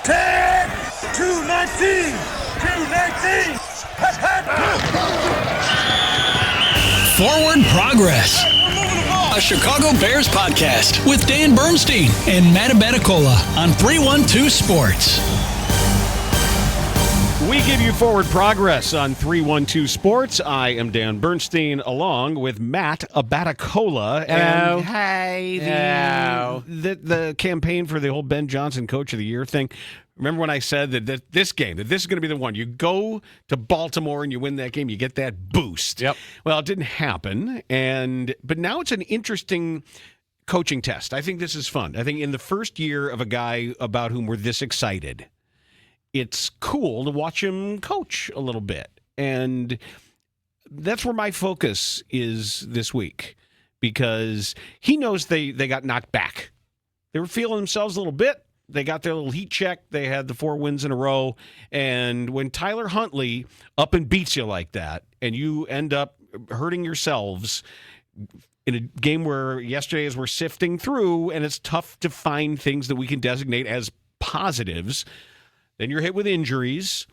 10, 219, 219. Forward Progress, a Chicago Bears podcast with Dan Bernstein and Matt Abatacola on 312 Sports. We give you Forward Progress on 312 Sports. I am Dan Bernstein along with Matt Abatacola. Hello. And the campaign for the whole Ben Johnsson Coach of the Year thing. Remember when I said that this is going to be the one? You go to Baltimore and you win that game, you get that boost. Yep. Well, it didn't happen, but now it's an interesting coaching test. I think this is fun. I think in the first year of a guy about whom we're this excited, it's cool to watch him coach a little bit. And that's where my focus is this week, because he knows they got knocked back. They were feeling themselves a little bit. They got their little heat check. They had the 4 wins in a row. And when Tyler Huntley up and beats you like that, and you end up hurting yourselves in a game where yesterday as we're sifting through, and it's tough to find things that we can designate as positives, then you're hit with injuries.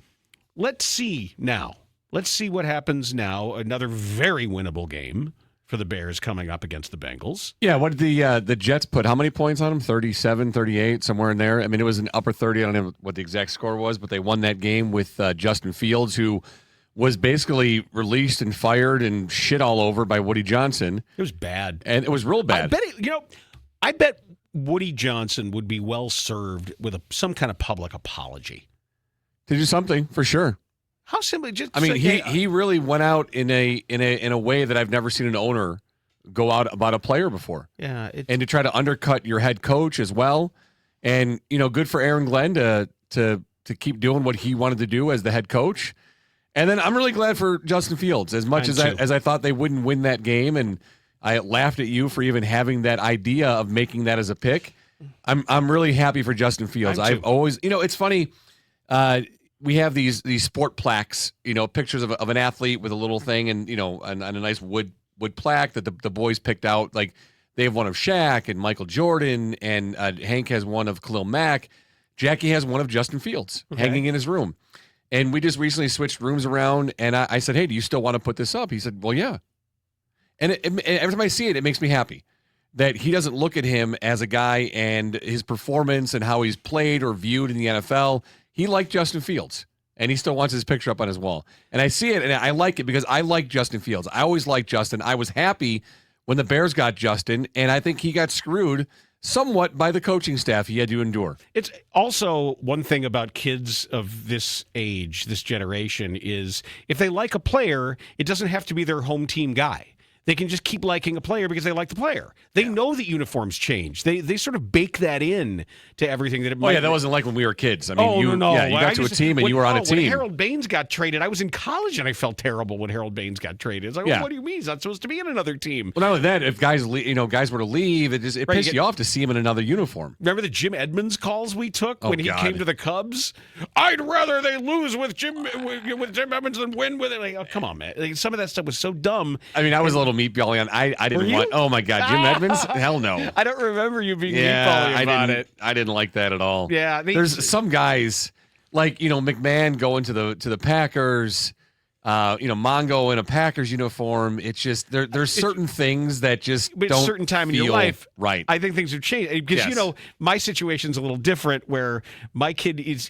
Let's see now. Let's see what happens now. Another very winnable game for the Bears coming up against the Bengals. Yeah, what did the Jets put? How many points on them? 37, 38, somewhere in there. I mean, it was an upper 30. I don't know what the exact score was, but they won that game with Justin Fields, who was basically released and fired and shit all over by Woody Johnson. It was bad. And it was real bad. I bet Woody Johnson would be well served with some kind of public apology. To do something, for sure. How simply just I mean, he really went out in a way that I've never seen an owner go out about a player before. Yeah, and to try to undercut your head coach as well. And good for Aaron Glenn to keep doing what he wanted to do as the head coach. And then I'm really glad for Justin Fields, as much as I thought they wouldn't win that game, and I laughed at you for even having that idea of making that as a pick. I'm really happy for Justin Fields. I've always, it's funny. We have these sport plaques, pictures of an athlete with a little thing, and and a nice wood plaque that the boys picked out. Like they have one of Shaq and Michael Jordan, and Hank has one of Khalil Mack. Jackie has one of Justin Fields hanging in his room. And we just recently switched rooms around, and I said, "Hey, do you still want to put this up?" He said, "Well, yeah." And every time I see it, it makes me happy that he doesn't look at him as a guy and his performance and how he's played or viewed in the NFL. He liked Justin Fields, and he still wants his picture up on his wall. And I see it, and I like it because I like Justin Fields. I always liked Justin. I was happy when the Bears got Justin, and I think he got screwed somewhat by the coaching staff he had to endure. It's also one thing about kids of this age, this generation, is if they like a player, it doesn't have to be their home team guy. They can just keep liking a player because they like the player. They know that uniforms change. They sort of bake that in to everything that it might. Oh, yeah, that wasn't like when we were kids. I mean, no. Yeah, you got to a team and you were on a team. When Harold Baines got traded, I was in college and I felt terrible when Harold Baines got traded. It's like, well, what do you mean? He's not supposed to be in another team. Well, not only that, if guys were to leave, it pissed you off to see him in another uniform. Remember the Jim Edmonds calls we took when he came to the Cubs? I'd rather they lose with Jim Edmonds than win with it. Like, oh, come on, man. Like, some of that stuff was so dumb. I mean, I was a little meatballing on. I didn't want. Oh my God, Jim Edmonds? Hell no. I don't remember you being meatballing about it. I didn't like that at all. Yeah, there's some guys like McMahon going to the Packers. Mongo in a Packers uniform. It's just there's certain things that just don't certain time feel in your life, right? I think things have changed because my situation's a little different. Where my kid is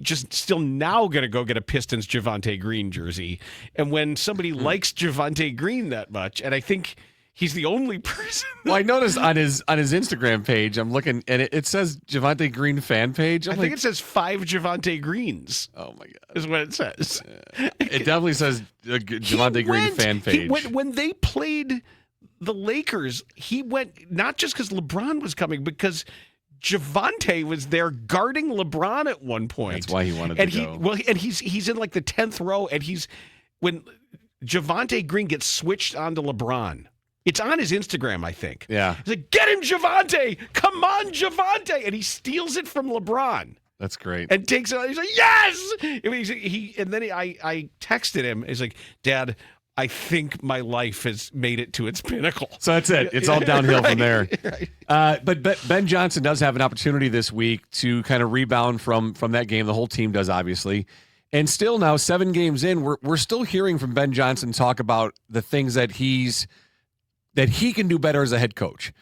just still now going to go get a Pistons Javonte Green jersey, and when somebody likes Javonte Green that much, and I think he's the only person. Well, I noticed on his Instagram page, I'm looking, and it says Javonte Green fan page. I think it says 5 Javonte Greens. Oh my God, is what it says. It definitely says Javonte Green fan page. When they played the Lakers, he went not just because LeBron was coming, because Javonte was there guarding LeBron at one point. That's why he wanted to go. And he's in like the 10th row, and when Javonte Green gets switched onto LeBron. It's on his Instagram, I think. Yeah. He's like, get him, Javonte! Come on, Javonte! And he steals it from LeBron. That's great. And takes it. He's like, yes! I texted him. He's like, Dad, I think my life has made it to its pinnacle. So that's it. It's all downhill from there. Right. But Ben Johnsson does have an opportunity this week to kind of rebound from that game. The whole team does, obviously. And still now, 7 games in, we're still hearing from Ben Johnsson talk about the things that he can do better as a head coach.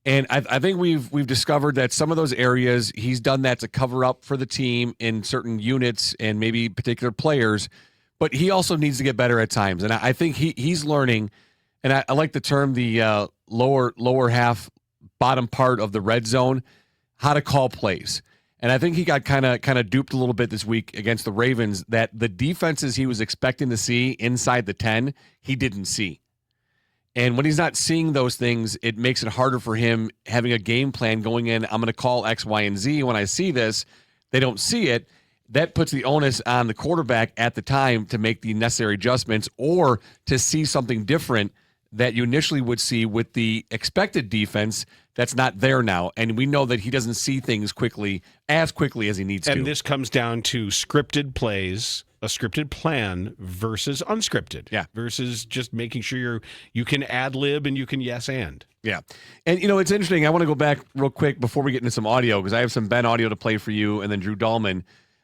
And I think we've discovered that some of those areas he's done that to cover up for the team in certain units and maybe particular players. But he also needs to get better at times. And I think he's learning, and I like the term the lower half, bottom part of the red zone, how to call plays. And I think he got kind of duped a little bit this week against the Ravens, that the defenses he was expecting to see inside the 10, he didn't see. And when he's not seeing those things, it makes it harder for him having a game plan going in. I'm going to call X, Y, and Z. When I see this, they don't see it. That puts the onus on the quarterback at the time to make the necessary adjustments or to see something different that you initially would see with the expected defense that's not there now. And we know that he doesn't see things as quickly as he needs to. And this comes down to scripted plays, a scripted plan versus unscripted. Yeah. Versus just making sure you can ad-lib and you can yes and. Yeah. And, it's interesting. I want to go back real quick before we get into some audio, because I have some Ben audio to play for you and then Drew Dalman.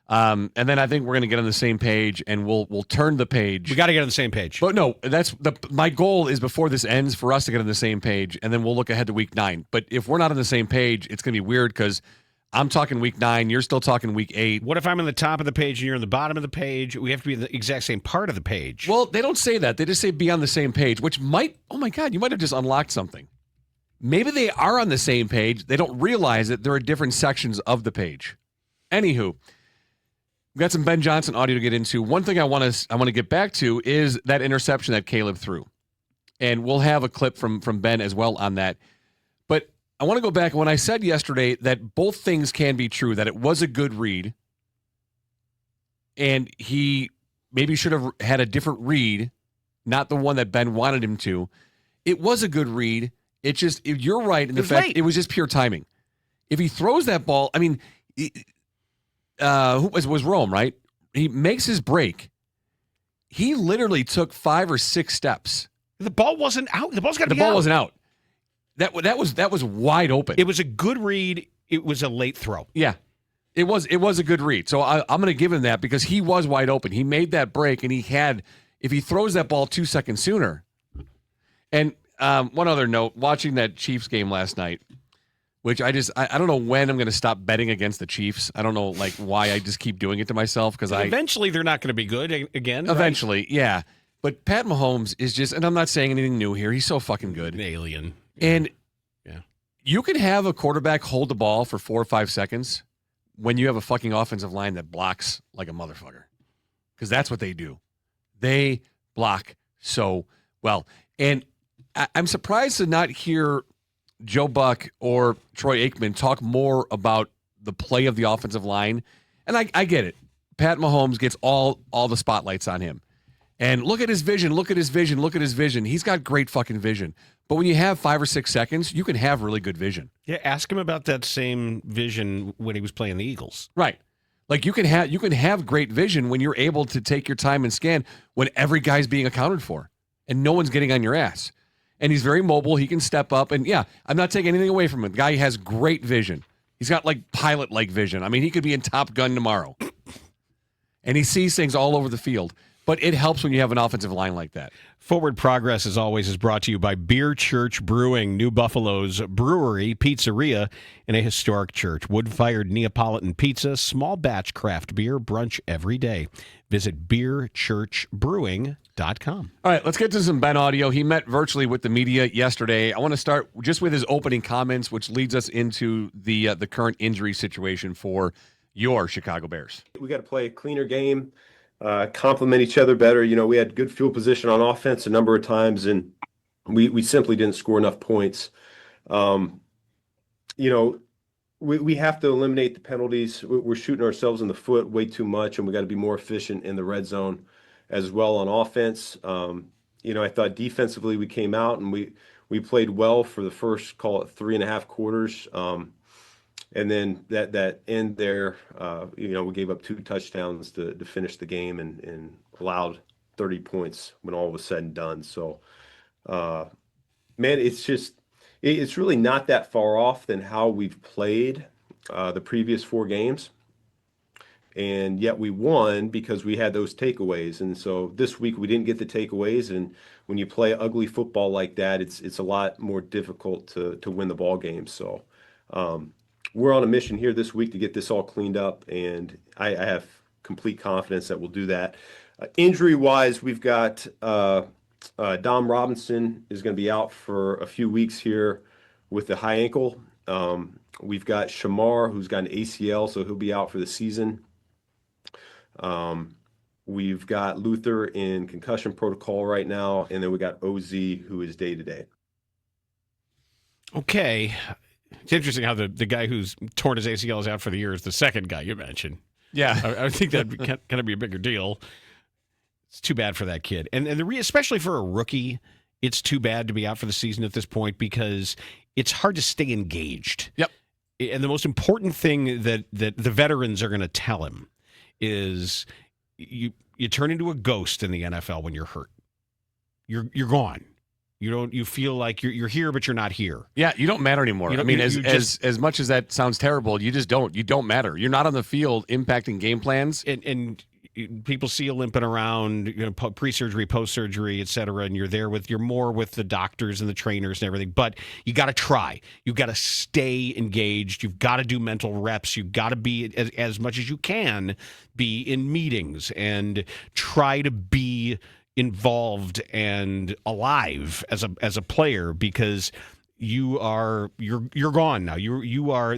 And then I think we're going to get on the same page, and we'll turn the page. We got to get on the same page. But no, my goal is before this ends for us to get on the same page, and then we'll look ahead to week 9. But if we're not on the same page, it's going to be weird because I'm talking week 9, you're still talking week 8. What if I'm in the top of the page and you're in the bottom of the page? We have to be in the exact same part of the page. Well, they don't say that. They just say be on the same page, which might, oh my God, you might have just unlocked something. Maybe they are on the same page. They don't realize that there are different sections of the page. Anywho, we've got some Ben Johnsson audio to get into. One thing I want to get back to is that interception that Caleb threw. And we'll have a clip from Ben as well on that. But I want to go back. When I said yesterday that both things can be true, that it was a good read, and he maybe should have had a different read, not the one that Ben wanted him to. It was a good read. You're right in the fact it was just pure timing. If he throws that ball, I mean, who was Rome, right? He makes his break. He literally took 5 or 6 steps. The ball wasn't out. The ball's got to be out. The ball wasn't out. That was wide open. It was a good read. It was a late throw. Yeah, it was a good read. So I'm going to give him that because he was wide open. He made that break, and if he throws that ball 2 seconds sooner. And one other note, watching that Chiefs game last night, which I don't know when I'm going to stop betting against the Chiefs. I don't know why I just keep doing it to myself because eventually they're not going to be good again. Eventually, right? Yeah. But Pat Mahomes is just, and I'm not saying anything new here. He's so fucking good. An alien. And yeah, you can have a quarterback hold the ball for 4 or 5 seconds when you have a fucking offensive line that blocks like a motherfucker, because that's what they do. They block so well. And I'm surprised to not hear Joe Buck or Troy Aikman talk more about the play of the offensive line. And I get it. Pat Mahomes gets all the spotlights on him. And look at his vision, look at his vision, look at his vision. He's got great fucking vision. But when you have 5 or 6 seconds, you can have really good vision. Yeah, ask him about that same vision when he was playing the Eagles. Right. Like you can have great vision when you're able to take your time and scan when every guy's being accounted for and no one's getting on your ass. And he's very mobile. He can step up. And yeah, I'm not taking anything away from him. The guy has great vision. He's got pilot-like vision. I mean, he could be in Top Gun tomorrow. And he sees things all over the field. But it helps when you have an offensive line like that. Forward Progress, as always, is brought to you by Church Brewing, New Buffalo's brewery, pizzeria, in a historic church. Wood-fired Neapolitan pizza, small batch craft beer, brunch every day. Visit beerchurchbrewing.com. All right, let's get to some Ben audio. He met virtually with the media yesterday. I want to start just with his opening comments, which leads us into the current injury situation for your Chicago Bears. We got to play a cleaner game. Complement each other better. We had good field position on offense a number of times, and we simply didn't score enough points. We have to eliminate the penalties. We're shooting ourselves in the foot way too much, and we got to be more efficient in the red zone as well on offense. I thought defensively we came out and we played well for the first, call it 3.5 quarters. And then that end there, we gave up 2 touchdowns to finish the game and allowed 30 points when all was said and done. So, man, it's really not that far off than how we've played the previous 4 games. And yet we won because we had those takeaways. And so this week we didn't get the takeaways. And when you play ugly football like that, it's a lot more difficult to win the ball game. So we're on a mission here this week to get this all cleaned up. And I have complete confidence that we'll do that. Injury-wise, we've got Dom Robinson is going to be out for a few weeks here with the high ankle. We've got Shamar, who's got an ACL, so he'll be out for the season. We've got Luther in concussion protocol right now, and then we got OZ, who is day-to-day. Okay. It's interesting how the guy who's torn his ACL is out for the year is the second guy you mentioned. Yeah. I think that'd kind of be a bigger deal. It's too bad for that kid. And especially for a rookie, it's too bad to be out for the season at this point because it's hard to stay engaged. Yep. And the most important thing that the veterans are going to tell him is you turn into a ghost in the NFL when you're hurt. You're gone. You feel like you're here, but you're not here. Yeah, you don't matter anymore. I mean, as much as that sounds terrible, you just don't. You don't matter. You're not on the field impacting game plans. And people see you limping around, pre-surgery, post-surgery, et cetera, and you're more with the doctors and the trainers and everything. But you got to try. You got to stay engaged. You've got to do mental reps. You've got to be as much as you can be in meetings and try to be involved and alive as a player because you're gone now. You're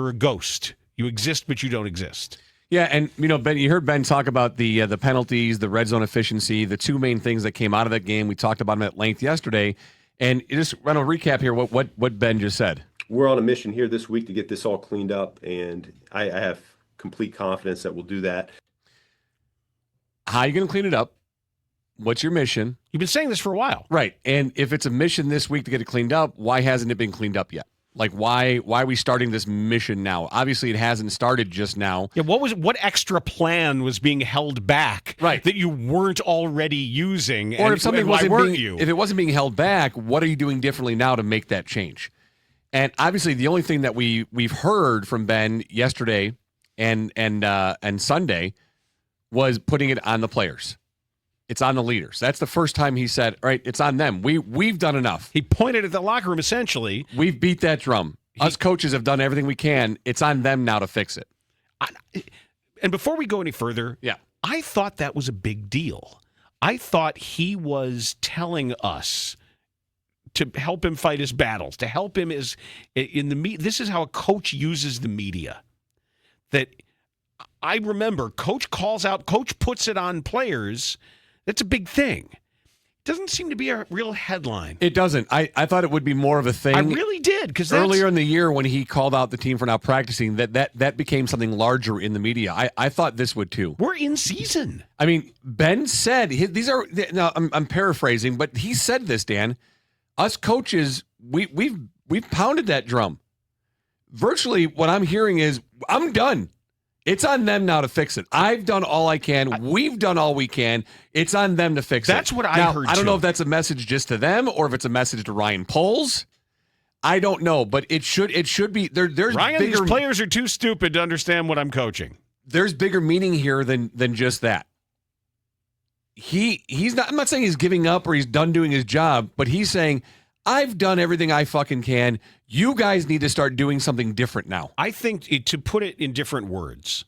a ghost. You exist, but you don't exist. Yeah, and Ben, you heard Ben talk about the penalties, the red zone efficiency, the two main things that came out of that game. We talked about them at length yesterday, and just run a recap here. What Ben just said. We're on a mission here this week to get this all cleaned up, and I have complete confidence that we'll do that. How are you going to clean it up? What's your mission? You've been saying this for a while. Right. And if it's a mission this week to get it cleaned up, why hasn't it been cleaned up yet? Like, why are we starting this mission now? Obviously, it hasn't started just now. Yeah, what extra plan was being held back that you weren't already using? Or if something if it wasn't being held back, what are you doing differently now to make that change? And obviously, the only thing that we've heard from Ben yesterday and Sunday was putting it on the players. It's on the leaders. That's the first time he said, all right, it's on them. We've done enough. He pointed at the locker room, essentially. We've beat that drum. Us coaches have done everything we can. It's on them now to fix it. And before we go any further, I thought that was a big deal. I thought he was telling us to help him fight his battles, to help him this is how a coach uses the media. That I remember, coach puts it on players. That's a big thing. Doesn't seem to be a real headline. It doesn't. I thought it would be more of a thing. I really did, because earlier in the year when he called out the team for not practicing, that became something larger in the media. I thought this would too. We're in season. I mean, Ben said these are. Now I'm paraphrasing, but he said this, Dan. Us coaches, we've pounded that drum. Virtually, what I'm hearing is, I'm done. It's on them now to fix it. I've done all I can. We've done all we can. It's on them to fix it. That's what I heard, I don't know if that's a message just to them or if it's a message to Ryan Poles. I don't know, but it should be. There's Ryan, bigger, these players are too stupid to understand what I'm coaching. There's bigger meaning here than just that. He's not. I'm not saying he's giving up or he's done doing his job, but he's saying, I've done everything I fucking can. You guys need to start doing something different now. I think to put it in different words,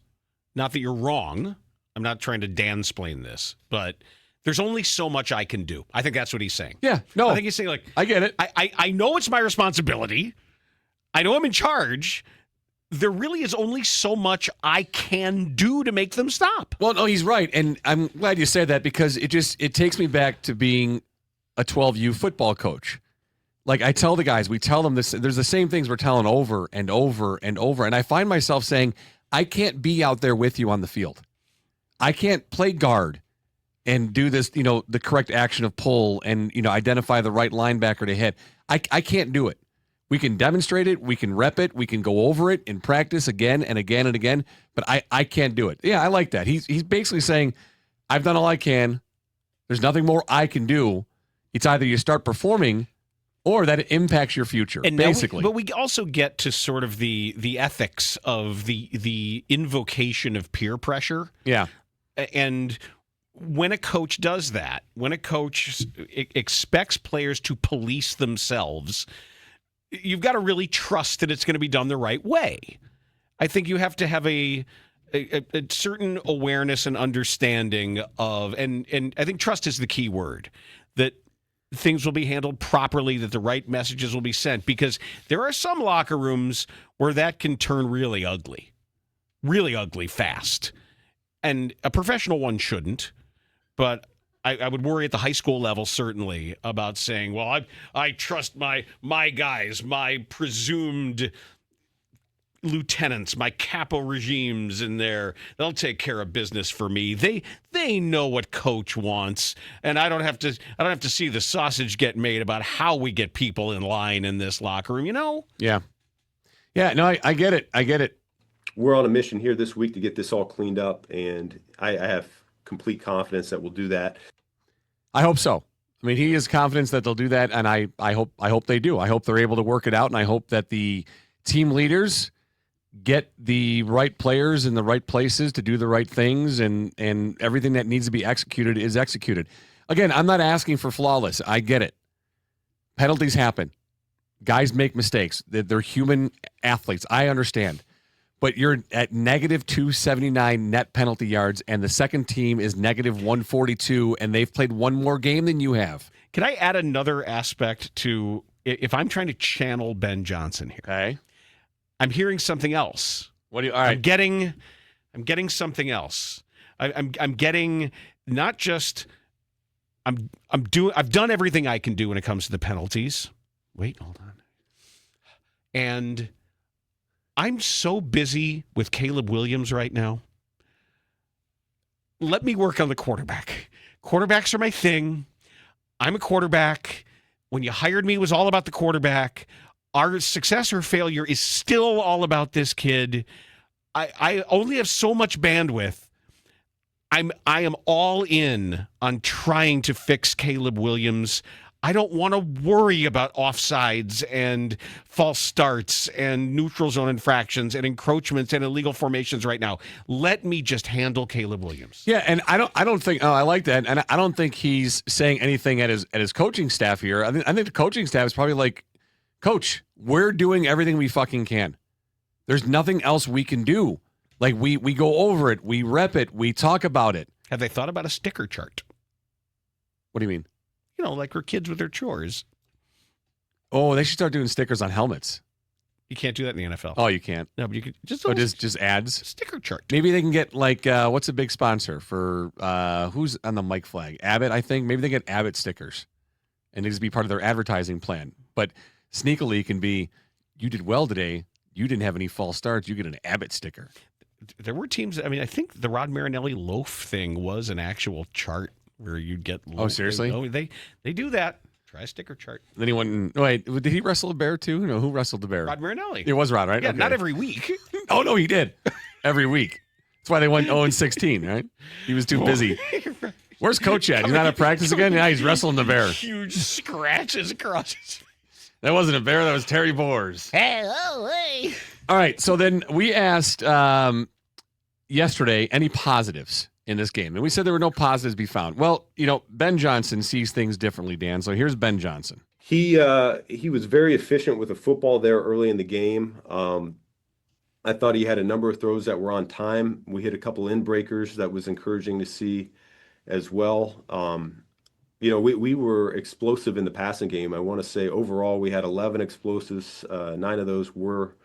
not that you're wrong. I'm not trying to Dan-splain this, but there's only so much I can do. I think that's what he's saying. Yeah, no. I think he's saying, like, I get it. I know it's my responsibility. I know I'm in charge. There really is only so much I can do to make them stop. Well, no, he's right. And I'm glad you said that because it takes me back to being a 12U football coach. Like I tell the guys, we tell them this, there's the same things we're telling over and over and over. And I find myself saying, I can't be out there with you on the field. I can't play guard and do this, the correct action of pull and, identify the right linebacker to hit. I can't do it. We can demonstrate it. We can rep it. We can go over it in practice again and again and again. But I can't do it. Yeah, I like that. He's basically saying, I've done all I can. There's nothing more I can do. It's either you start performing or that it impacts your future, and basically. But we also get to sort of the ethics of the invocation of peer pressure. Yeah. And when a coach does that, when a coach expects players to police themselves, you've got to really trust that it's going to be done the right way. I think you have to have a certain awareness and understanding of, and I think trust is the key word, that things will be handled properly, that the right messages will be sent, because there are some locker rooms where that can turn really ugly fast. And a professional one shouldn't, but I would worry at the high school level, certainly, about saying, well, I trust my guys, my presumed lieutenants, my capo regimes in there. They'll take care of business for me. They know what coach wants, and I don't have to see the sausage get made about how we get people in line in this locker room, Yeah. Yeah, no, I get it. I get it. We're on a mission here this week to get this all cleaned up, and I have complete confidence that we'll do that. I hope so. I mean, he has confidence that they'll do that, and I hope they do. I hope they're able to work it out, and I hope that the team leaders get the right players in the right places to do the right things, and everything that needs to be executed is executed. Again, I'm not asking for flawless. I get it. Penalties happen. Guys make mistakes. They're human athletes. I understand. But you're at negative 279 net penalty yards, and the second team is negative 142, and they've played one more game than you have. Can I add another aspect to, if I'm trying to channel Ben Johnsson here? Okay. I'm hearing something else. What do you? All right. I'm getting something else. I'm getting not just I've done everything I can do when it comes to the penalties. Wait, hold on. And I'm so busy with Caleb Williams right now. Let me work on the quarterback. Quarterbacks are my thing. I'm a quarterback. When you hired me, it was all about the quarterback. Our success or failure is still all about this kid. I only have so much bandwidth. I am all in on trying to fix Caleb Williams. I don't want to worry about offsides and false starts and neutral zone infractions and encroachments and illegal formations right now. Let me just handle Caleb Williams. Yeah, and I don't think I like that, and I don't think he's saying anything at his coaching staff here. I think the coaching staff is probably like, Coach, we're doing everything we fucking can. There's nothing else we can do. Like, we go over it, we rep it, we talk about it. Have they thought about a sticker chart? What do you mean? Like for kids with their chores. Oh, they should start doing stickers on helmets. You can't do that in the NFL. Oh, you can't? No, but you could just just ads? Sticker chart. Maybe they can get, like, what's a big sponsor for, who's on the mic flag? Abbott, I think. Maybe they get Abbott stickers. And it needs to be part of their advertising plan. But sneakily can be, you did well today. You didn't have any false starts. You get an Abbott sticker. There were teams, I think the Rod Marinelli loaf thing was an actual chart where you'd get loaf. Oh, seriously? Oh, they do that. Try a sticker chart. Then he went, wait, did he wrestle a bear too? No, who wrestled the bear? Rod Marinelli. It was Rod, right? Yeah, okay. Not every week. Oh, no, he did. Every week. That's why they went 0-16, right? He was too busy. Where's Coach at? He's not at practice again? Yeah, he's wrestling the bear. Huge scratches across his face. That wasn't a bear. That was Terry Boers. Hey. All right. So then we asked yesterday any positives in this game. And we said there were no positives to be found. Well, Ben Johnsson sees things differently, Dan. So here's Ben Johnsson. He was very efficient with the football there early in the game. I thought he had a number of throws that were on time. We hit a couple in breakers that was encouraging to see as well. We were explosive in the passing game. I want to say overall we had 11 explosives. 9 of those were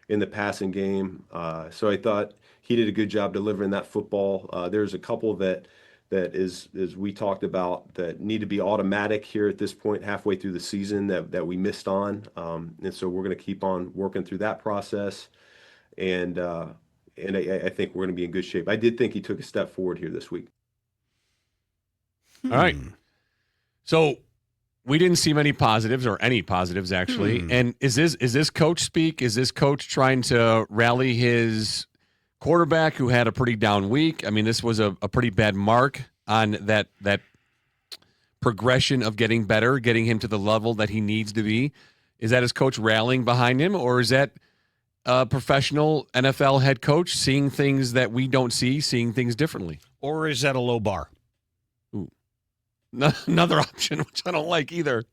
in the passing game. So I thought he did a good job delivering that football. There's a couple that is, as we talked about, that need to be automatic here at this point halfway through the season that we missed on. And so we're going to keep on working through that process. And I think we're going to be in good shape. I did think he took a step forward here this week. All right. So we didn't see many positives or any positives, actually. And is this coach speak? Is this coach trying to rally his quarterback who had a pretty down week? I mean, this was a pretty bad mark on that progression of getting better, getting him to the level that he needs to be? Is that his coach rallying behind him, or is that a professional NFL head coach seeing things that we don't see, seeing things differently? Or is that a low bar? Ooh. Another option, which I don't like either.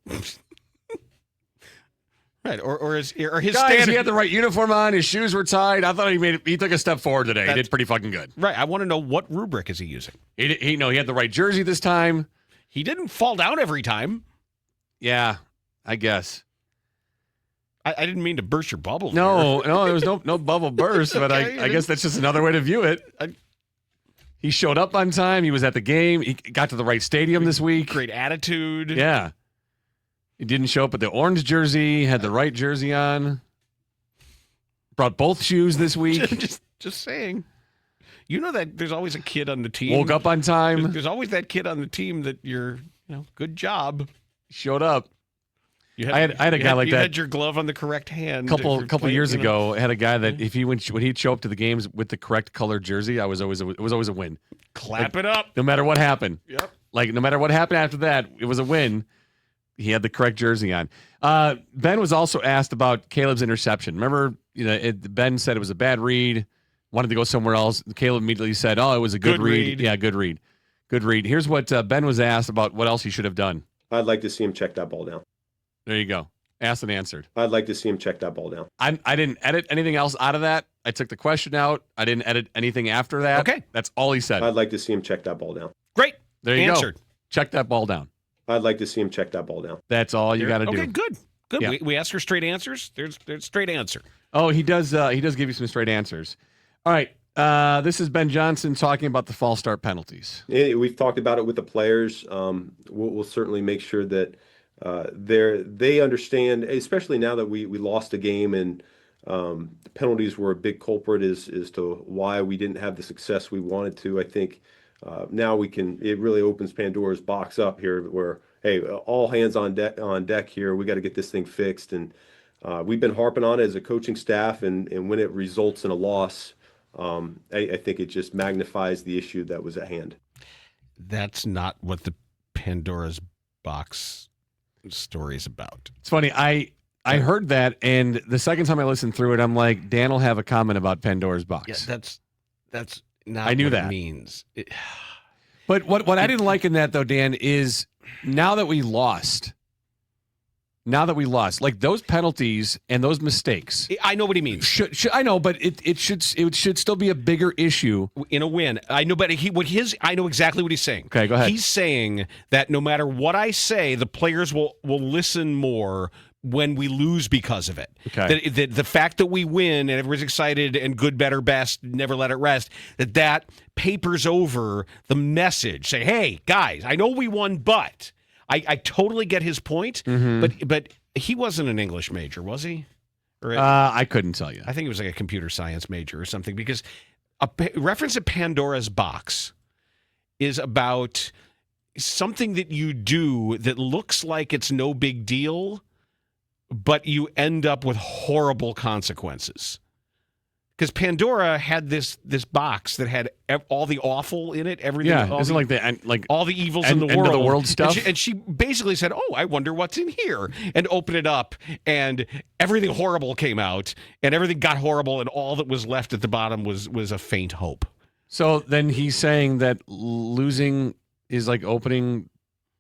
Right, or his Guys, standard. he had the right uniform on. His shoes were tied. I thought he took a step forward today. He did pretty fucking good. Right, I want to know what rubric is he using. He had the right jersey this time. He didn't fall down every time. Yeah, I guess. I didn't mean to burst your bubble. No, there was no bubble burst, but Okay, I guess that's just another way to view it. He showed up on time. He was at the game. He got to the right stadium this week. Great attitude. Yeah. He didn't show up with the orange jersey, had the right jersey on. Brought both shoes this week. just saying. You know that there's always a kid on the team. Woke up on time. There's always that kid on the team that good job. Showed up. I had a guy like that. You had your glove on the correct hand. Couple years ago, I had a guy that if when he'd show up to the games with the correct colored jersey, it was always a win. Clap it up. No matter what happened. Yep. No matter what happened after that, it was a win. He had the correct jersey on. Ben was also asked about Caleb's interception. Remember, Ben said it was a bad read, wanted to go somewhere else. Caleb immediately said, "Oh, it was a good read." Yeah, good read. Good read. Here's what Ben was asked about what else he should have done. I'd like to see him check that ball down. There you go. Asked and answered. I'd like to see him check that ball down. I didn't edit anything else out of that. I took the question out. I didn't edit anything after that. Okay. That's all he said. I'd like to see him check that ball down. Great. There you Answered. go. Check that ball down. I'd like to see him check that ball down. That's all you got to do. Okay, good. Yeah. We ask for straight answers. There's straight answer. Oh, he does give you some straight answers. All right. This is Ben Johnsson talking about the false start penalties. We've talked about it with the players. We'll certainly make sure that they understand, especially now that we lost a game and the penalties were a big culprit as to why we didn't have the success we wanted to. I think now it really opens Pandora's box up here where, hey, all hands on deck here. We got to get this thing fixed. And we've been harping on it as a coaching staff. And when it results in a loss, I think it just magnifies the issue that was at hand. That's not what the Pandora's box story is about. It's funny. I heard that, and the second time I listened through it, I'm like, Dan will have a comment about Pandora's box. Yeah, that's not I knew what that. It means. But what I didn't like in that, though, Dan, is now that we lost, like those penalties and those mistakes. I know what he means. Should I know, but it should still be a bigger issue In a win. I know, but I know exactly what he's saying. Okay, go ahead. He's saying that no matter what I say, the players will listen more when we lose because of it. Okay. That the fact that we win and everyone's excited and good, better, best, never let it rest, that papers over the message. Say, hey, guys, I know we won, but I totally get his point, but he wasn't an English major, was he? Or I couldn't tell you. I think it was like a computer science major or something, because a reference to Pandora's box is about something that you do that looks like it's no big deal, but you end up with horrible consequences. Because Pandora had this box that had all the awful in it, everything. Yeah, isn't all the evils in the end world. of the world stuff. And she basically said, "Oh, I wonder what's in here," and opened it up, and everything horrible came out, and everything got horrible, and all that was left at the bottom was a faint hope. So then he's saying that losing is like opening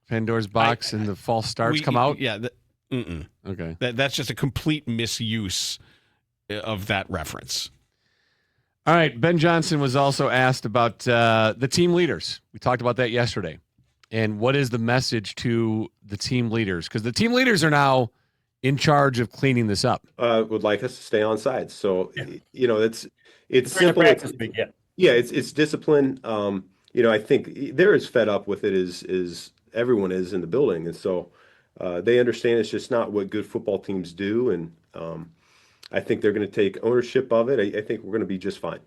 Pandora's box, and the false starts come out. Yeah. Okay. That's just a complete misuse of that reference. All right. Ben Johnsson was also asked about the team leaders. We talked about that yesterday. And what is the message to the team leaders? Because the team leaders are now in charge of cleaning this up. Would like us to stay on side. So, it's simple. It's discipline. I think they're as fed up with it as everyone is in the building. And so they understand it's just not what good football teams do. And I think they're going to take ownership of it. I think we're going to be just fine.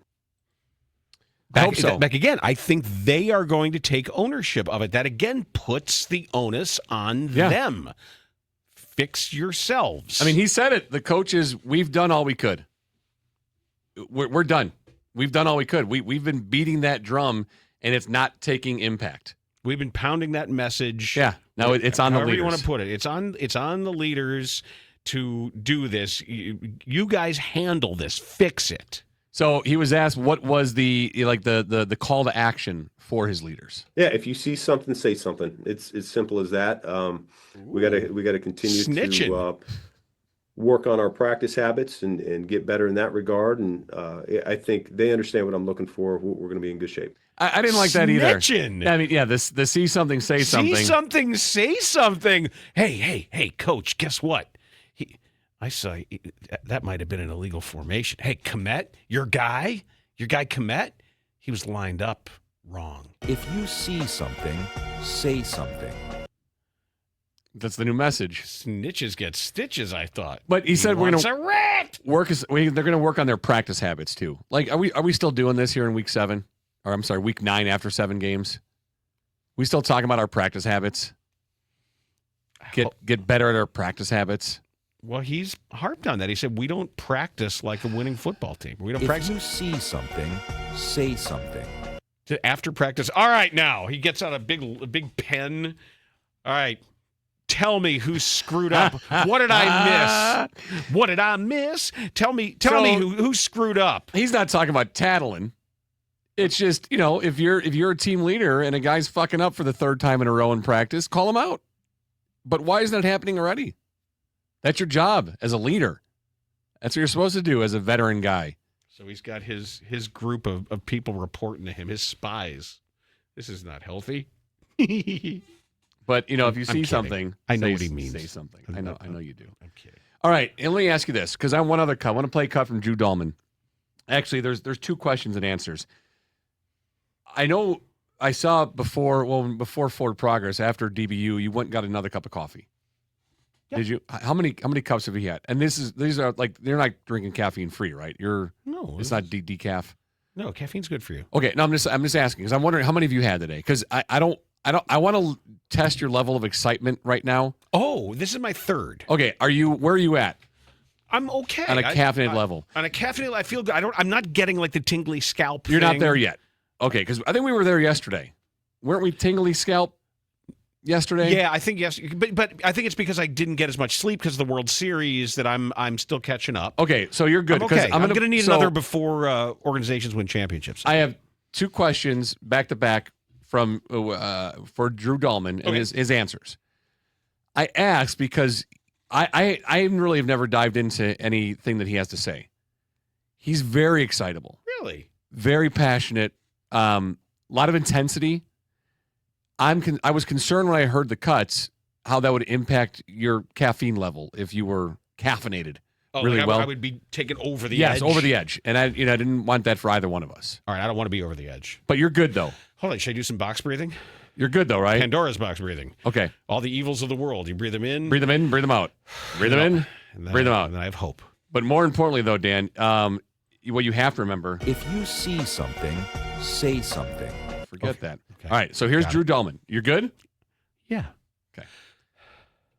Back again, I think they are going to take ownership of it. That, again, puts the onus on them. Fix yourselves. I mean, he said it. The coaches, we've done all we could. We're done. We've done all we could. We've been beating that drum, and it's not taking impact. We've been pounding that message. Yeah. Now it's on the leaders. However you want to put it. It's on the leaders to do this. You guys handle this. Fix it. So he was asked what was the call to action for his leaders. Yeah, if you see something, say something. It's as simple as that. We gotta continue Snitching. to work on our practice habits and get better in that regard. And I think they understand what I'm looking for. We're going to be in good shape. I didn't like that either. Snitching. I mean, yeah, the see something, say something. See something, say something. Hey, coach, guess what? I saw that might have been an illegal formation. Hey, Komet, your guy Komet, he was lined up wrong. If you see something, say something. That's the new message. Snitches get stitches, I thought. But he said we're going to they're going to work on their practice habits too. Like, are we still doing this here in week 7? Or I'm sorry, week 9 after 7 games? We still talking about our practice habits? Get better at our practice habits. Well, he's harped on that. He said we don't practice like a winning football team. We don't practice. If you see something, say something. After practice. All right, now he gets out a big pen. All right. Tell me who screwed up. What did I miss? What did I miss? Tell me who screwed up. He's not talking about tattling. It's just, if you're a team leader and a guy's fucking up for the 3rd time in a row in practice, call him out. But why isn't that happening already? That's your job as a leader. That's what you're supposed to do as a veteran guy. So he's got his group of people reporting to him, his spies. This is not healthy. But, if you see something, I know what he means. Say something. I know you do. I'm kidding. All right, and let me ask you this, because I have one other cut. I want to play a cut from Drew Dalman. Actually, there's 2 questions and answers. I know I saw before Forward Progress, after DBU, you went and got another cup of coffee. Yeah. Did you? How many cups have you had? And these are like, they're not drinking caffeine free, right? No, it's not decaf. No, caffeine's good for you. Okay, no, I'm just asking because I'm wondering how many have you had today? Because I want to test your level of excitement right now. Oh, this is my 3rd. Okay, where are you at? I'm okay. On a caffeinated level. On a caffeinated, I feel good. I'm not getting like the tingly scalp. You're thing. not there yet. Okay, because I think we were there yesterday. Weren't we tingly scalp yesterday? Yeah, I think yes. But I think it's because I didn't get as much sleep because of the World Series that I'm still catching up. Okay, so you're good. I'm okay. I'm going to need another before organizations win championships. I have 2 questions back to back from for Drew Dalman and his answers. I asked because I really have never dived into anything that he has to say. He's very excitable. Really? Very passionate. A lot of intensity. I was concerned when I heard the cuts how that would impact your caffeine level if you were caffeinated really well. I would be taken over the edge. Yes, over the edge. And I didn't want that for either one of us. All right, I don't want to be over the edge. But you're good, though. Hold on, should I do some box breathing? You're good, though, right? Pandora's box breathing. Okay. All the evils of the world. You breathe them in. Breathe them in, breathe them out. Breathe them in, breathe them out. And then I have hope. But more importantly, though, Dan, what you have to remember. If you see something, say something. Forget that. Okay. All right, so here's Drew Dalman. You're good? Yeah. Okay.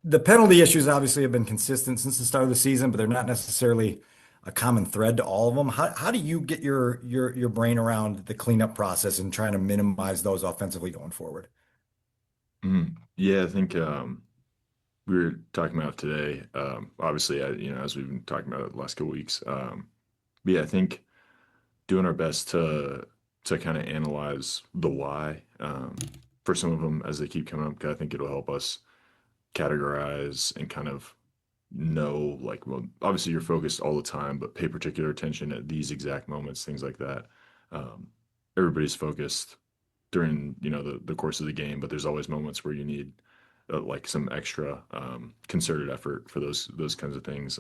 The penalty issues obviously have been consistent since the start of the season, but they're not necessarily a common thread to all of them. How do you get your brain around the cleanup process and trying to minimize those offensively going forward? Yeah, I think we were talking about today. Obviously, as we've been talking about the last couple weeks. But yeah, I think doing our best to kind of analyze the why for some of them as they keep coming up. 'Cause I think it'll help us categorize and kind of know, like, well, obviously you're focused all the time, but pay particular attention at these exact moments, things like that. Everybody's focused during the course of the game, but there's always moments where you need like some extra concerted effort for those kinds of things.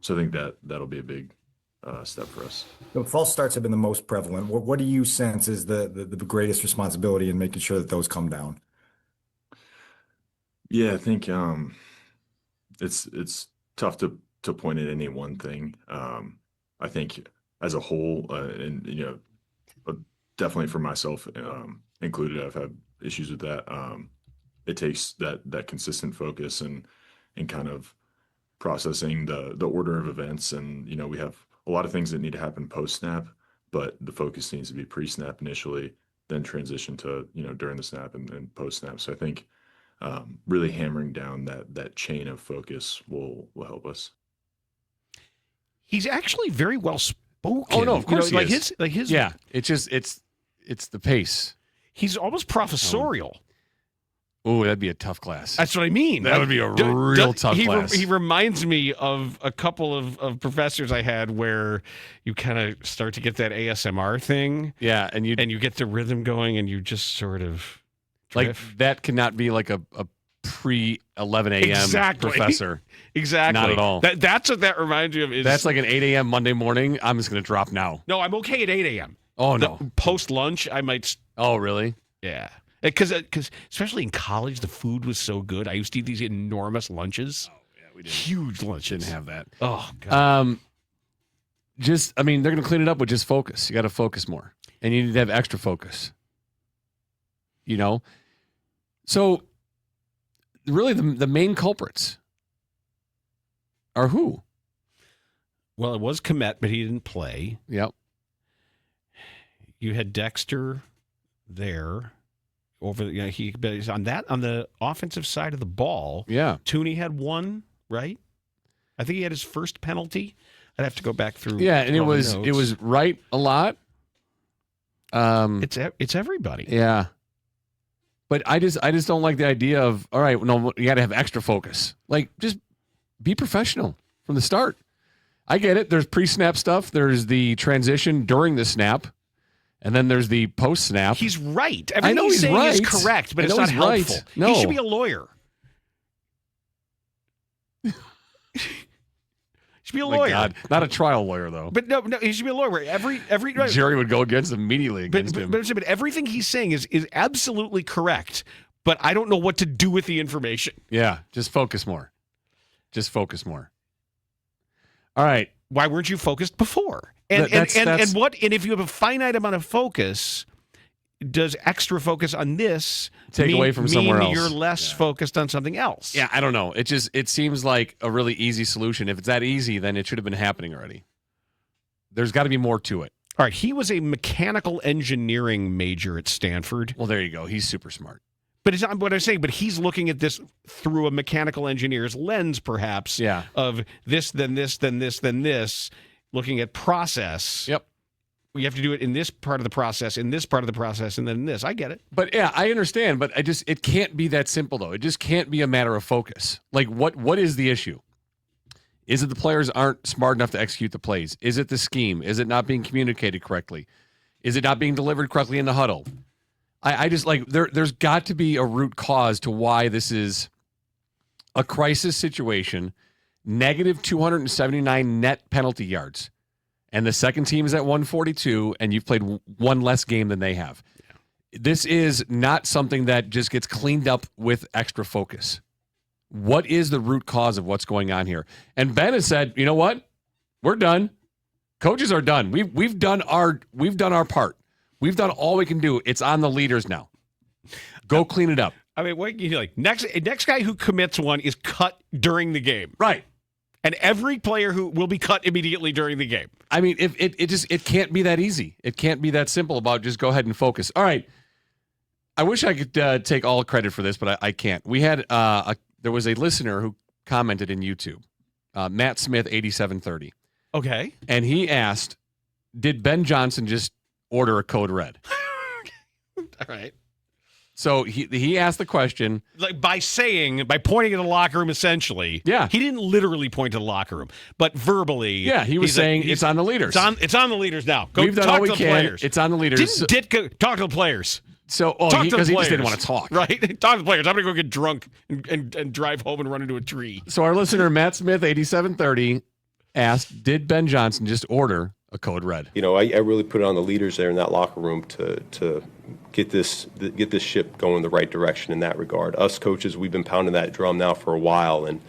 So I think that'll be a big step for us. The false starts have been the most prevalent. What do you sense is the greatest responsibility in making sure that those come down? Yeah, I think it's tough to point at any one thing. I think as a whole, and definitely for myself included, I've had issues with that. It takes that consistent focus and kind of processing the order of events, and we have a lot of things that need to happen post snap, but the focus needs to be pre snap initially. then transition to, during the snap and post snap. So I think really hammering down that chain of focus will help us. He's actually very well spoken. Oh no, of course he is. His. Yeah, it's the pace. He's almost professorial. Oh, that'd be a tough class. That's what I mean. That would be a real tough class. He reminds me of a couple of professors I had where you kind of start to get that ASMR thing. Yeah, and you get the rhythm going, and you just sort of drift. Like that cannot be like a pre 11 a.m. professor. Exactly. Not at all. That's what that reminds me of. That's like an 8 a.m. Monday morning. I'm just going to drop now. No, I'm okay at 8 a.m. Oh, no. Post lunch, I might. Oh, really? Yeah. Because especially in college, the food was so good. I used to eat these enormous lunches. Oh, yeah, we did. Huge lunches. Didn't have that. Oh, God. They're going to clean it up with just focus. You got to focus more. And you need to have extra focus. So, really, the main culprits are who? Well, it was Komet, but he didn't play. Yep. You had Dexter there. He's on the offensive side of the ball. Yeah. Tooney had one, right? I think he had his first penalty. I'd have to go back through. Yeah, and it was right a lot. It's everybody. Yeah. But I just don't like the idea of, all right, no, you got to have extra focus. Like, just be professional from the start. I get it. There's pre-snap stuff. There's the transition during the snap. And then there's the post-snap. He's right. Everything I know he's he's saying right. is correct, but it's not helpful. Right. No. He should be a lawyer. He should be a lawyer. God. Not a trial lawyer, though. But no, he should be a lawyer. Every jury would go immediately against him. But everything he's saying is absolutely correct, but I don't know what to do with the information. Yeah, just focus more. Just focus more. All right. Why weren't you focused before? And if you have a finite amount of focus, does extra focus on this take away from somewhere else? You're less focused on something else. Yeah, I don't know. It seems like a really easy solution. If it's that easy, then it should have been happening already. There's got to be more to it. All right, he was a mechanical engineering major at Stanford. Well, there you go. He's super smart. But it's not what I'm saying, but he's looking at this through a mechanical engineer's lens, perhaps, of this, then this, then this, then this, looking at process. Yep. You have to do it in this part of the process, in this part of the process, and then this. I get it. But yeah, I understand, but it can't be that simple, though. It just can't be a matter of focus. Like, what is the issue? Is it the players aren't smart enough to execute the plays? Is it the scheme? Is it not being communicated correctly? Is it not being delivered correctly in the huddle? I just like there's got to be a root cause to why this is a crisis situation. Negative 279 net penalty yards. And the second team is at 142, and you've played one less game than they have. Yeah. This is not something that just gets cleaned up with extra focus. What is the root cause of what's going on here? And Ben has said, you know what? We're done. Coaches are done. We've done our part. We've done all we can do. It's on the leaders now. Go clean it up. I mean, what you like next guy who commits one is cut during the game. Right. And every player who will be cut immediately during the game. I mean, it can't be that easy. It can't be that simple about just go ahead and focus. All right. I wish I could take all credit for this, but I can't. We had there was a listener who commented in YouTube, Matt Smith 8730. Okay. And he asked, did Ben Johnsson just order a code red? All right. So he asked the question. Like by pointing at the locker room, essentially. Yeah. He didn't literally point to the locker room, but verbally. Yeah, he was saying it's on the leaders. It's on the leaders now. Go We've done talk all we to the can. Players. It's on the leaders. Talk to the players. So, because he just didn't want to talk. Right? Talk to the players. I'm going to go get drunk and drive home and run into a tree. So our listener, Matt Smith, 8730, asked, did Ben Johnsson just order a code red? You know, I really put it on the leaders there in that locker room to get this ship going the right direction in that regard. Us coaches, we've been pounding that drum now for a while, and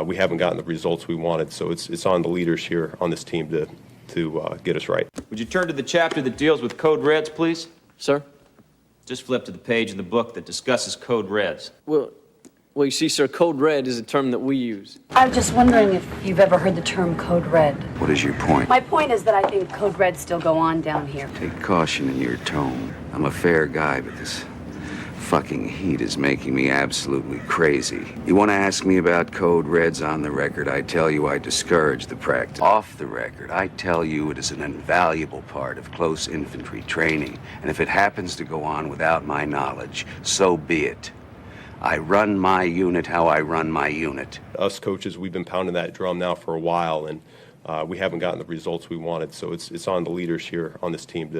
we haven't gotten the results we wanted. So it's on the leaders here on this team to get us right. Would you turn to the chapter that deals with code reds, please? Sir? Just flip to the page in the book that discusses code reds. Well, Well, you see, sir, code red is a term that we use. I was just wondering if you've ever heard the term code red. What is your point? My point is that I think code reds still go on down here. Take caution in your tone. I'm a fair guy, but this fucking heat is making me absolutely crazy. You want to ask me about code reds on the record, I tell you I discourage the practice. Off the record, I tell you it is an invaluable part of close infantry training, and if it happens to go on without my knowledge, so be it. I run my unit how I run my unit. Us coaches, we've been pounding that drum now for a while, and we haven't gotten the results we wanted. So it's on the leaders here on this team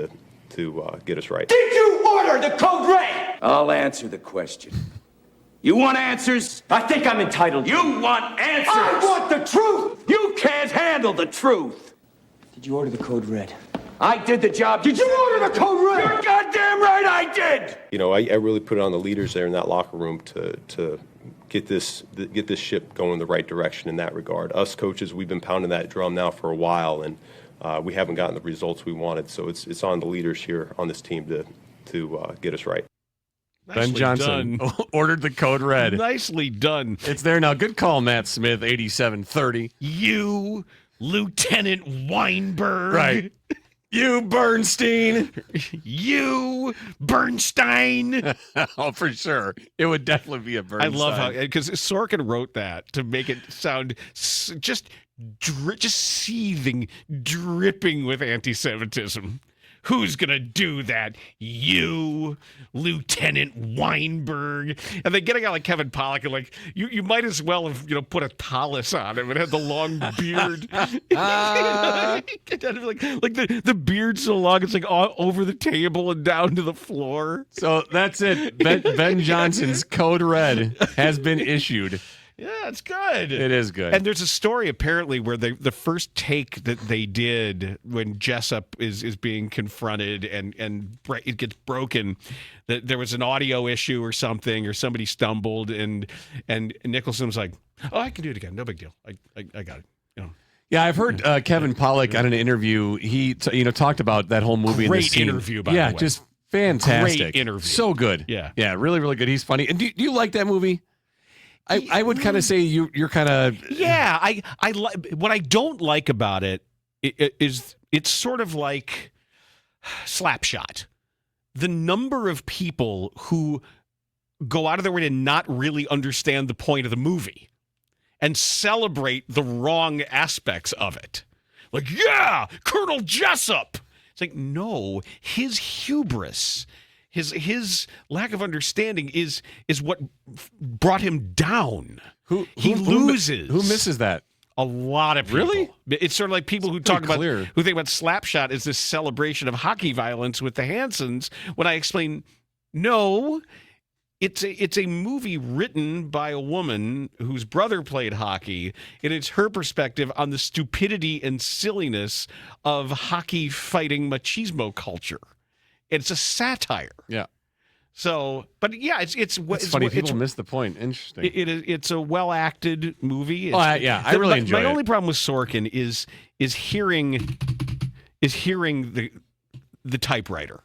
to get us right. Did you order the code red? I'll answer the question. You want answers? I think I'm entitled. You want answers? I want the truth. You can't handle the truth. Did you order the code red? I did the job. Did you order the code red? You're goddamn right I did. You know, I really put it on the leaders there in that locker room to get this ship going the right direction in that regard. Us coaches, we've been pounding that drum now for a while, and we haven't gotten the results we wanted. So it's on the leaders here on this team to get us right. Ben Johnsson ordered the code red. Nicely done. It's there now. Good call, Matt Smith, 87-30. You, Lieutenant Weinberg. Right. You, Bernstein. You, Bernstein. Oh, for sure. It would definitely be a Bernstein. I love how, because Sorkin wrote that to make it sound just seething, dripping with anti-Semitism. Who's going to do that? You, Lieutenant Weinberg. And they get a guy like Kevin Pollak, and like, you might as well have, put a tallis on him and had the long beard. like the beard's so long, it's like all over the table and down to the floor. So that's it. Ben Johnson's code red has been issued. Yeah, it's good. It is good. And there's a story apparently where the first take that they did when Jessup is being confronted and it gets broken, that there was an audio issue or something, or somebody stumbled, and Nicholson was like, "Oh, I can do it again. No big deal. I got it." Yeah, I've heard Kevin Pollak on an interview. He talked about that whole movie. Great in the scene. Interview, by the way. Yeah, just fantastic. Great interview. So good. Yeah, really, really good. He's funny. And do you like that movie? I would kind of say you're kind of... Yeah, I what I don't like about it is it's sort of like Slapshot. The number of people who go out of their way to not really understand the point of the movie and celebrate the wrong aspects of it. Like, yeah, Colonel Jessup. It's like, no, his hubris... His lack of understanding is what brought him down. He loses. Who misses that? A lot of people. Really? It's sort of like people who think about Slapshot as this celebration of hockey violence with the Hansons. When I explain, no, it's a movie written by a woman whose brother played hockey, and it's her perspective on the stupidity and silliness of hockey fighting machismo culture. It's a satire. Yeah. So, but yeah, it's funny. People miss the point. Interesting. It's a well acted movie. I really enjoy it. My only problem with Sorkin is hearing the typewriter.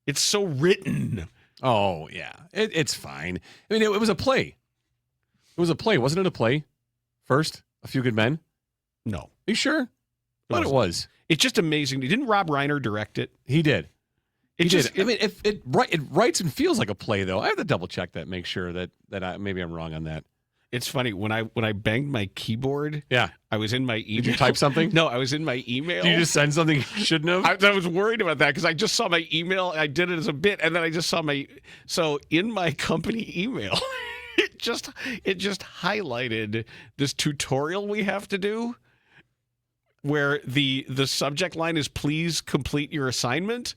It's so written. Oh yeah, it's fine. I mean, it was a play. It was a play, wasn't it? A play first. A Few Good Men. No. Are you sure? But it was. It's just amazing. Didn't Rob Reiner direct it? He did. I mean, it writes and feels like a play, though. I have to double check that, make sure that maybe I'm wrong on that. It's funny when I banged my keyboard. Yeah, I was in my email. Did you type something? No, I was in my email. Did you just send something you shouldn't have? I was worried about that because I just saw my email. I did it as a bit, and then I just saw in my company email. It just highlighted this tutorial we have to do, where the subject line is "Please complete your assignment,"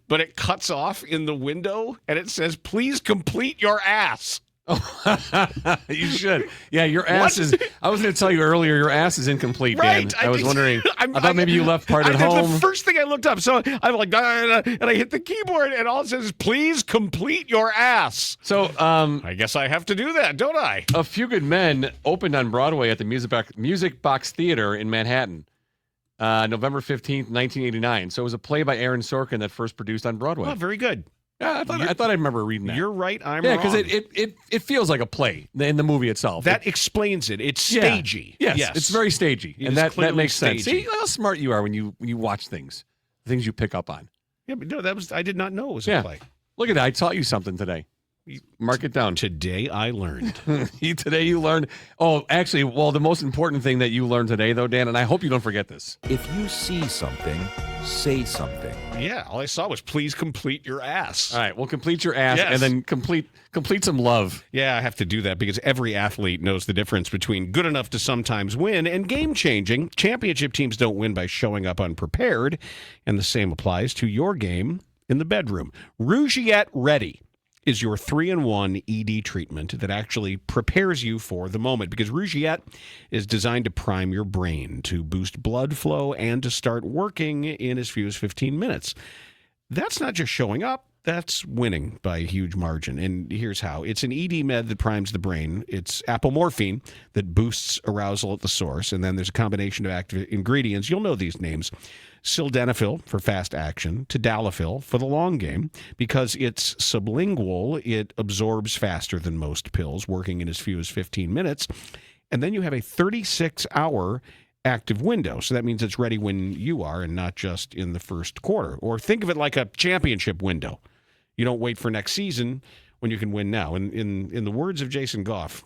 but it cuts off in the window and it says "Please complete your ass." Oh, you should. Yeah, your ass is. I was going to tell you earlier, your ass is incomplete, Dan. Right. I was wondering. I thought maybe you left part at home. The first thing I looked up, so I'm like, and I hit the keyboard, and all it says is "Please complete your ass." So, I guess I have to do that, don't I? A Few Good Men opened on Broadway at the Music Box Theater in Manhattan, November 15th, 1989. So it was a play by Aaron Sorkin that first produced on Broadway. Oh, very good. I thought I remember reading that. You're right. I'm yeah, wrong. because it feels like a play in the movie itself. That explains it. It's stagey. Yes, it's very stagey, and that makes sense. See how smart you are when you watch things you pick up on. Yeah, but no, I did not know it was a play. Look at that. I taught you something today. Mark it down. Today I learned. Today you learned. Oh, actually, the most important thing that you learned today, though, Dan, and I hope you don't forget this. If you see something, say something. Yeah, all I saw was please complete your ass. All right, well, complete your ass and then complete some love. Yeah, I have to do that because every athlete knows the difference between good enough to sometimes win and game-changing. Championship teams don't win by showing up unprepared, and the same applies to your game in the bedroom. Rougiette Ready is your 3-in-1 ED treatment that actually prepares you for the moment, because Rougiette is designed to prime your brain, to boost blood flow, and to start working in as few as 15 minutes. That's not just showing up, that's winning by a huge margin. And here's how. It's an ED med that primes the brain. It's apomorphine that boosts arousal at the source, and then there's a combination of active ingredients. You'll know these names. Sildenafil for fast action, tadalafil for the long game. Because it's sublingual, it absorbs faster than most pills, working in as few as 15 minutes. And then you have a 36-hour active window. So that means it's ready when you are and not just in the first quarter. Or think of it like a championship window. You don't wait for next season when you can win now. And in the words of Jason Goff,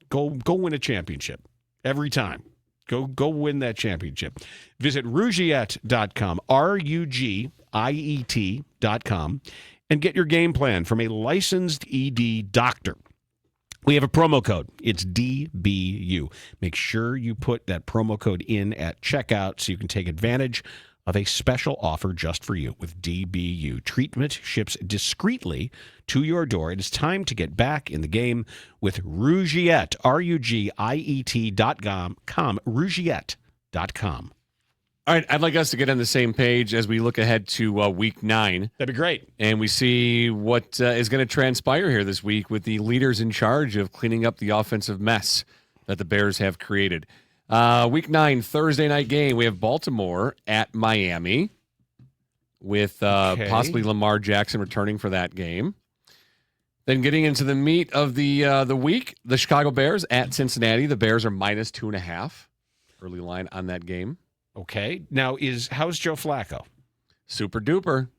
go win a championship every time. Go win that championship. Visit Rougiette.com, RUGIET.com, and get your game plan from a licensed ED doctor. We have a promo code. It's DBU. Make sure you put that promo code in at checkout so you can take advantage of a special offer just for you with DBU. Treatment ships discreetly to your door. It is time to get back in the game with Rougiette, RUGIET.com, Rougiette.com. All right, I'd like us to get on the same page as we look ahead to Week 9. That'd be great. And we see what is going to transpire here this week with the leaders in charge of cleaning up the offensive mess that the Bears have created. Week 9, Thursday night game. We have Baltimore at Miami with possibly Lamar Jackson returning for that game. Then getting into the meat of the week, the Chicago Bears at Cincinnati. The Bears are minus 2.5. Early line on that game. Okay. Now, how's Joe Flacco? Super duper.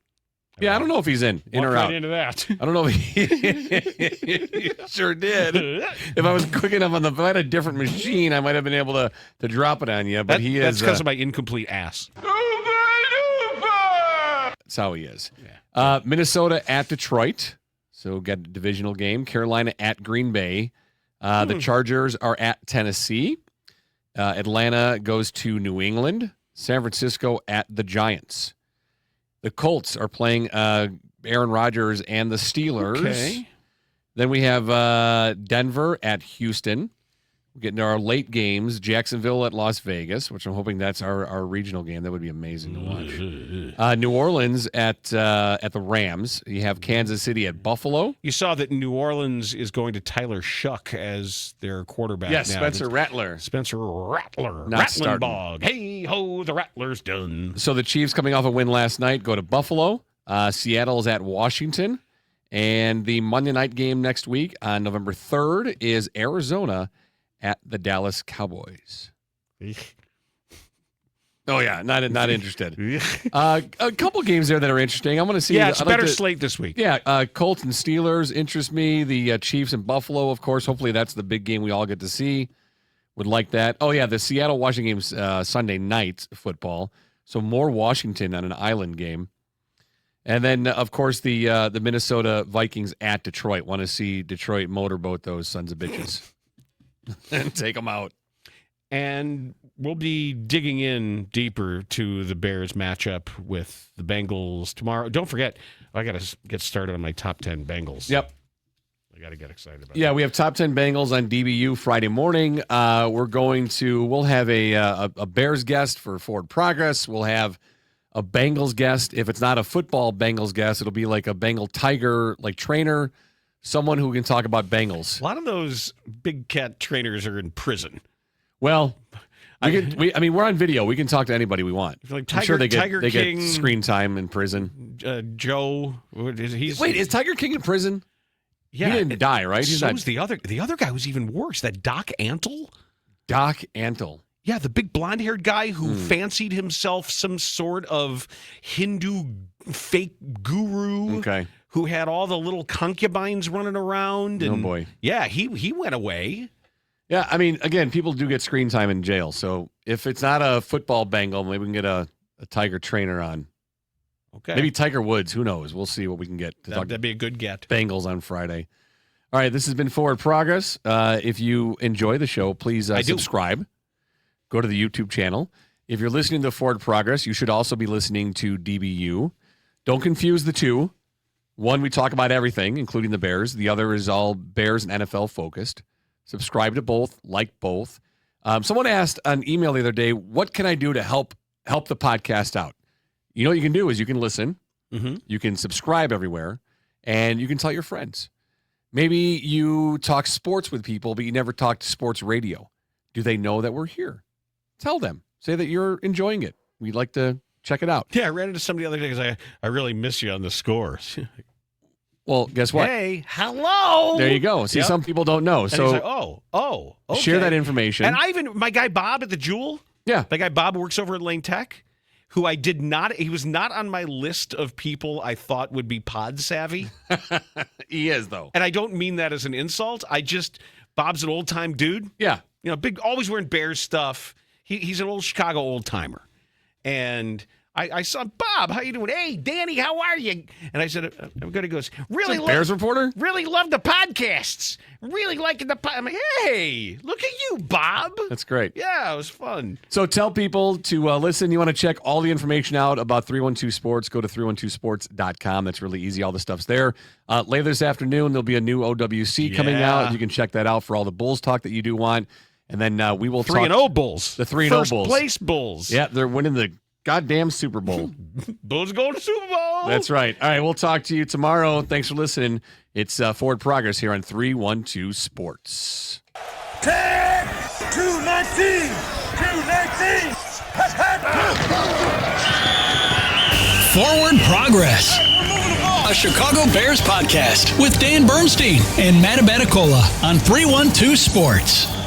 Yeah, I don't know if he's in or out. Right into that. I don't know if he sure did. If I was quick enough if I had a different machine, I might have been able to drop it on you. But that's because of my incomplete ass. That's how he is. Yeah. Minnesota at Detroit. So got a divisional game. Carolina at Green Bay. The Chargers are at Tennessee. Atlanta goes to New England. San Francisco at the Giants. The Colts are playing Aaron Rodgers and the Steelers. Okay. Then we have Denver at Houston. We're getting to our late games. Jacksonville at Las Vegas, which I'm hoping that's our regional game. That would be amazing to watch. New Orleans at the Rams. You have Kansas City at Buffalo. You saw that New Orleans is going to Tyler Shuck as their quarterback. Yes, now. Spencer Rattler. Not starting. Rattlenbog. Hey ho, the Rattler's done. So the Chiefs, coming off a win last night, go to Buffalo. Seattle is at Washington. And the Monday night game next week on November 3rd is Arizona at the Dallas Cowboys. Oh, yeah, not interested. A couple games there that are interesting. I want to see. Yeah, it's a better slate this week. Yeah, Colts and Steelers interest me. The Chiefs and Buffalo, of course. Hopefully that's the big game we all get to see. Would like that. Oh, yeah, the Seattle-Washington game's Sunday night football. So more Washington on an island game. And then, of course, the Minnesota Vikings at Detroit. Want to see Detroit motorboat those sons of bitches and take them out. And we'll be digging in deeper to the Bears matchup with the Bengals tomorrow. Don't forget, I got to get started on my top 10 Bengals. Yep. I got to get excited about that. We have top 10 Bengals on DBU Friday morning. We'll have a Bears guest for Forward Progress. We'll have a Bengals guest. If it's not a football Bengals guest, it'll be like a Bengal Tiger trainer, someone who can talk about Bengals. A lot of those big cat trainers are in prison. Well, we're on video. We can talk to anybody we want. Like I'm sure they get King, screen time in prison. Joe. Is Tiger King in prison? Yeah, he didn't die, right? So was the other guy was even worse. That Doc Antle. Doc Antle. Yeah, the big blonde-haired guy who fancied himself some sort of Hindu fake guru. Okay. Who had all the little concubines running around. And, oh, boy. Yeah, he went away. Yeah, I mean, again, people do get screen time in jail. So if it's not a football Bengal, maybe we can get a Tiger trainer on. Okay. Maybe Tiger Woods. Who knows? We'll see what we can get. That'd be a good get. Bengals on Friday. All right, this has been Forward Progress. If you enjoy the show, please subscribe. Go to the YouTube channel. If you're listening to Forward Progress, you should also be listening to DBU. Don't confuse the two. One, we talk about everything, including the Bears. The other is all Bears and NFL focused. Subscribe to both, like both. Someone asked on email the other day, what can I do to help the podcast out? You know what you can do is you can listen, you can subscribe everywhere, and you can tell your friends. Maybe you talk sports with people, but you never talk to sports radio. Do they know that we're here? Tell them. Say that you're enjoying it. We'd like to check it out. Yeah, I ran into somebody the other day because I really miss you on the scores. Well, guess what? Hey, hello. There you go. See, some people don't know. And So he's like, okay. Share that information. And my guy Bob at the Jewel. Yeah. My guy Bob works over at Lane Tech, who he was not on my list of people I thought would be pod savvy. He is, though. And I don't mean that as an insult. Bob's an old time dude. Yeah. You know, big, always wearing Bears stuff. He's an old Chicago old timer. And I saw, Bob, how you doing? Hey, Danny, how are you? And I said, I'm good. He goes, Bears reporter? Really love the podcasts. Really liking the pod. I'm like, hey, look at you, Bob. That's great. Yeah, it was fun. So tell people to listen. You want to check all the information out about 312 Sports, go to 312sports.com. That's really easy. All the stuff's there. Later this afternoon, there'll be a new OWC coming out. You can check that out for all the Bulls talk that you do want. And then we will 3-0 Bulls. The 3-0 Bulls. First place Bulls. Yeah, they're winning the goddamn Super Bowl. Bulls going to Super Bowl. That's right. All right, we'll talk to you tomorrow. Thanks for listening. It's Forward Progress here on 312 Sports. 10, 219, 219. Forward Progress. A Chicago Bears podcast with Dan Bernstein and Matt Abaticola on 312 Sports.